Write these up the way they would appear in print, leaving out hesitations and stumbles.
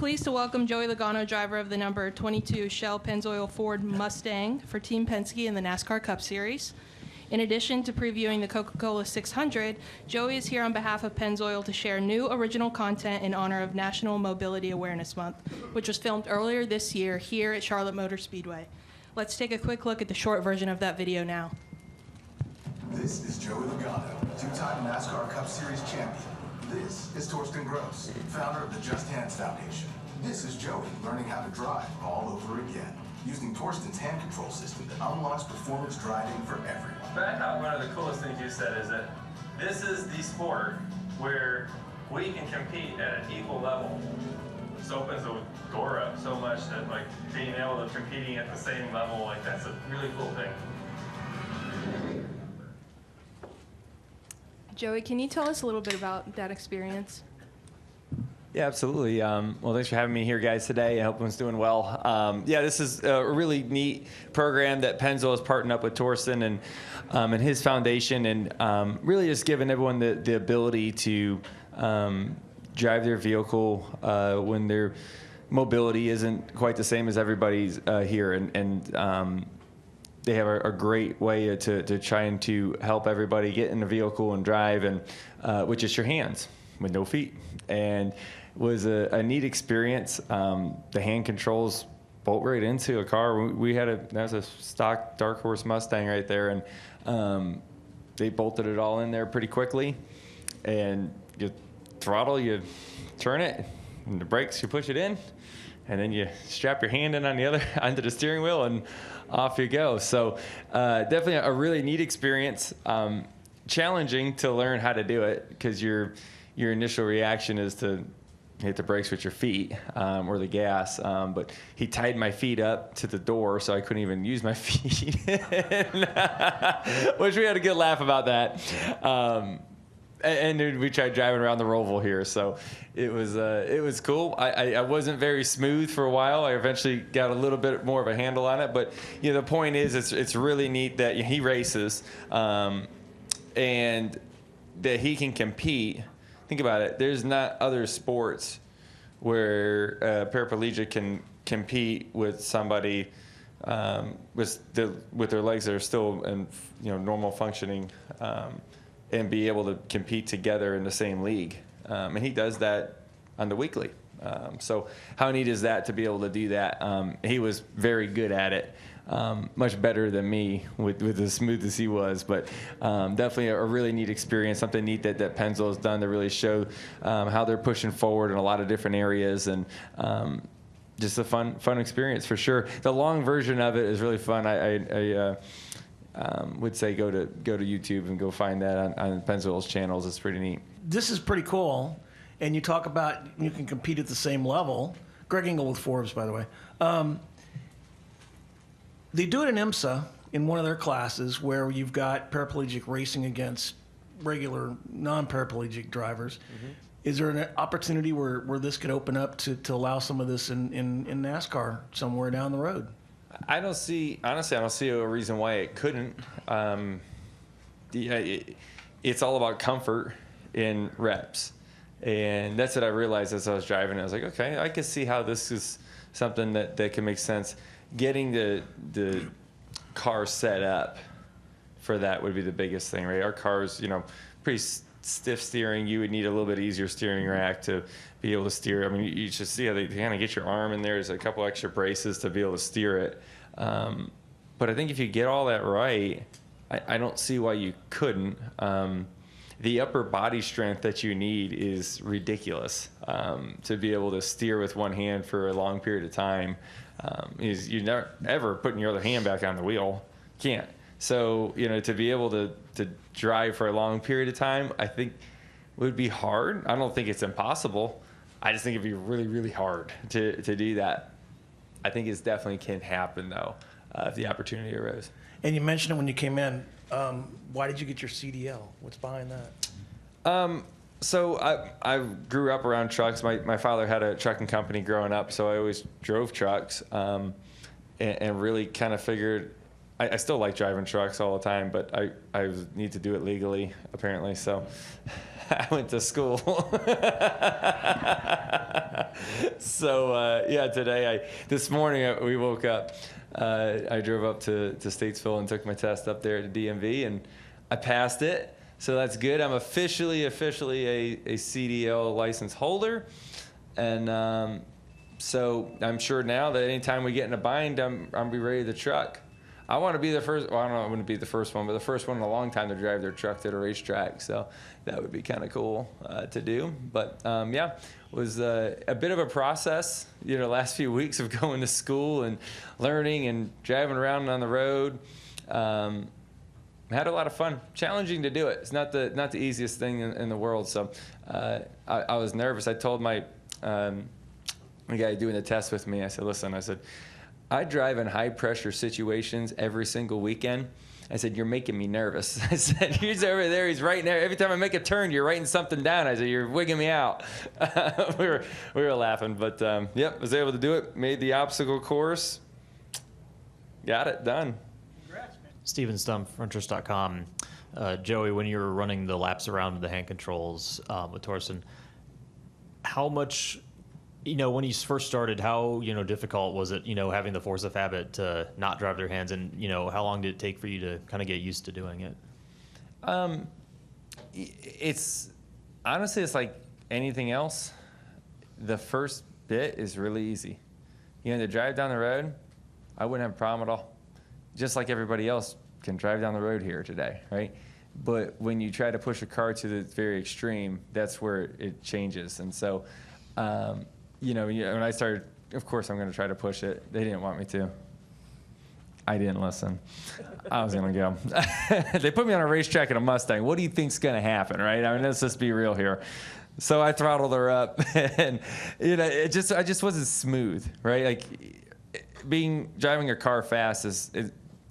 pleased to welcome Joey Logano, driver of the number 22 Shell Pennzoil Ford Mustang for Team Penske in the NASCAR Cup Series. In addition to previewing the Coca-Cola 600, Joey is here on behalf of Pennzoil to share new original content in honor of National Mobility Awareness Month, which was filmed earlier this year here at Charlotte Motor Speedway. Let's take a quick look at the short version of that video now. This is Joey Logano, two-time NASCAR Cup Series champion. This is Torsten, founder of the Just Hands Foundation. This is Joey learning how to drive all over again, using Torsten's hand control system that unlocks performance driving for everyone. But I thought one of the coolest things you said is that this is the sport where we can compete at an equal level. This opens the door up so much that like being able to competing at the same level, like that's a really cool thing. Joey, can you tell us a little bit about that experience? Yeah, absolutely. Well, thanks for having me here, guys, today. I hope everyone's doing well. Yeah, this is a really neat program that Pennzoil has partnered up with Torsten and his foundation, and really just giving everyone the ability to drive their vehicle when their mobility isn't quite the same as everybody's here. And they have a great way to trying to help everybody get in the vehicle and drive, and which is your hands with no feet. And was a neat experience. The hand controls bolt right into a car. That was a stock Dark Horse Mustang right there, and they bolted it all in there pretty quickly. And you throttle, you turn it, and the brakes, you push it in, and then you strap your hand in on the other onto the steering wheel, and off you go. So definitely a really neat experience. Challenging to learn how to do it because your initial reaction is to hit the brakes with your feet or the gas. But he tied my feet up to the door so I couldn't even use my feet, which we had a good laugh about that. And then we tried driving around the Roval here, so it was cool. I wasn't very smooth for a while. I eventually got a little bit more of a handle on it, but the point is, it's really neat that he races, and that he can compete. Think about it. There's not other sports where a paraplegic can compete with somebody with their legs that are still in normal functioning. And be able to compete together in the same league. And he does that on the weekly. So how neat is that to be able to do that? He was very good at it, much better than me with as smooth as he was. But definitely a really neat experience, something neat that Pennzoil has done to really show how they're pushing forward in a lot of different areas. And just a fun experience for sure. The long version of it is really fun. I would say go to YouTube and go find that on Pennzoil's channels. It's pretty neat. This is pretty cool. And you talk about you can compete at the same level. Greg Engel with Forbes, by the way. They do it in IMSA in one of their classes where you've got paraplegic racing against regular non-paraplegic drivers. Mm-hmm. Is there an opportunity where this could open up to allow some of this in NASCAR somewhere down the road? I don't see a reason why it couldn't. It's all about comfort in reps. And that's what I realized as I was driving. I was like, okay, I can see how this is something that can make sense. Getting the car set up for that would be the biggest thing, right? Our car's, pretty stiff steering. You would need a little bit easier steering rack to be able to steer. I mean, you should see how they kind of get your arm in there. There's a couple extra braces to be able to steer it. But I think if you get all that right, I don't see why you couldn't. The upper body strength that you need is ridiculous to be able to steer with one hand for a long period of time. You're never ever putting your other hand back on the wheel. Can't. So, to be able to drive for a long period of time, I think would be hard. I don't think it's impossible. I just think it'd be really, really hard to do that. I think it definitely can happen, though, if the opportunity arose. And you mentioned it when you came in. Why did you get your CDL? What's behind that? So I grew up around trucks. My father had a trucking company growing up, so I always drove trucks and really kind of figured I still like driving trucks all the time, but I need to do it legally, apparently. So I went to school. So yeah, this morning we woke up. I drove up to Statesville and took my test up there at the DMV, and I passed it. So that's good. I'm officially a CDL license holder, and so I'm sure now that anytime we get in a bind, I'm be ready to truck. I want to be the first. Well, I don't know. I wouldn't be the first one, but the first one in a long time to drive their truck to the racetrack. So that would be kind of cool to do. But yeah, it was a bit of a process. You know, last few weeks of going to school and learning and driving around on the road. Had a lot of fun. Challenging to do it. It's not the easiest thing in the world. So I was nervous. I told my the guy doing the test with me, I said, listen, I drive in high pressure situations every single weekend. I said, you're making me nervous. I said, he's over there, he's writing there. Every time I make a turn, you're writing something down. I said, you're wigging me out. we were laughing, but yep, was able to do it. Made the obstacle course. Got it done. Congrats, man. Steven Stumpf, Frontstretch.com. Joey, when you were running the laps around the hand controls with Torsten, how much, when you first started, how, difficult was it, having the force of habit to not drive their hands, and, how long did it take for you to kind of get used to doing it? It's honestly, it's like anything else. The first bit is really easy. To drive down the road, I wouldn't have a problem at all. Just like everybody else can drive down the road here today, right? But when you try to push a car to the very extreme, that's where it changes. And so, when I started, of course I'm going to try to push it. They didn't want me to. I didn't listen. I was going to go. They put me on a racetrack in a Mustang. What do you think's going to happen, right? I mean, let's just be real here. So I throttled her up, and I just wasn't smooth, right? Like driving a car fast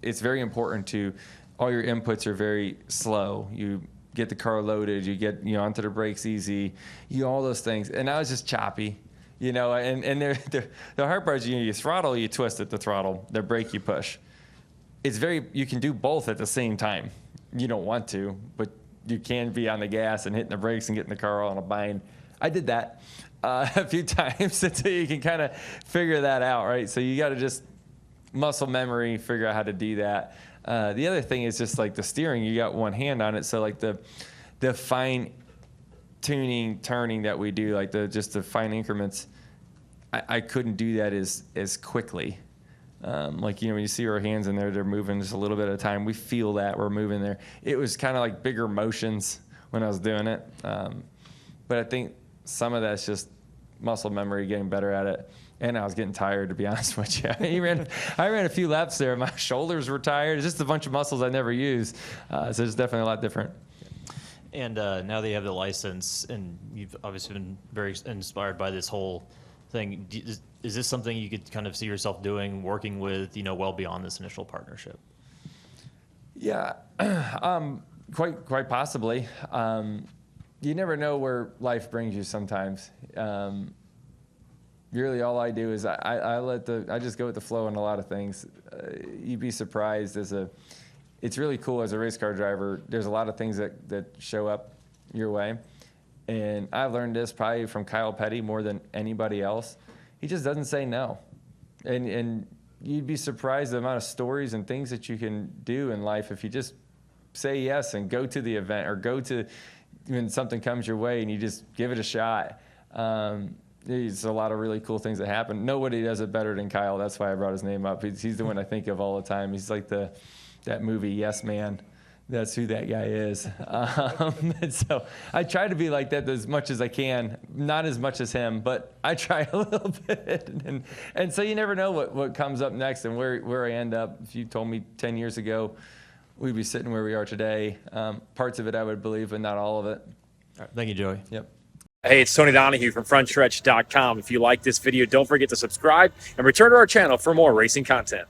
it's very important to, all your inputs are very slow. You get the car loaded, you get onto the brakes easy, all those things, and I was just choppy. And the hard part is you throttle, you twist at the throttle, the brake you push. You can do both at the same time. You don't want to, but you can be on the gas and hitting the brakes and getting the car all in a bind. I did that a few times until you can kind of figure that out, right? So you got to just muscle memory, figure out how to do that. The other thing is just like the steering, you got one hand on it. So like the fine tuning, turning that we do, like just the fine increments, I couldn't do that as quickly. When you see our hands in there, they're moving just a little bit at a time. We feel that we're moving there. It was kind of like bigger motions when I was doing it. But I think some of that's just muscle memory, getting better at it. And I was getting tired, to be honest with you. I ran a few laps there. My shoulders were tired. It's just a bunch of muscles I never used. So it's definitely a lot different. And now that you have the license, and you've obviously been very inspired by this whole thing, is this something you could kind of see yourself doing, working with, well beyond this initial partnership? Yeah, quite possibly. You never know where life brings you sometimes. Really, all I do is I just go with the flow in a lot of things. You'd be surprised it's really cool as a race car driver. There's a lot of things that show up your way. And I've learned this probably from Kyle Petty more than anybody else. He just doesn't say no. And you'd be surprised the amount of stories and things that you can do in life if you just say yes and go to the event, or go to when something comes your way and you just give it a shot. There's a lot of really cool things that happen. Nobody does it better than Kyle. That's why I brought his name up. He's the one I think of all the time. He's like that movie Yes Man. That's who that guy is. And so I try to be like that as much as I can. Not as much as him, but I try a little bit. And so you never know what comes up next and where I end up. If you told me 10 years ago we'd be sitting where we are today, parts of it I would believe, but not all of it. All right, thank you, Joey. Yep. Hey, it's Tony Donahue from Frontstretch.com. If you like this video, don't forget to subscribe and return to our channel for more racing content.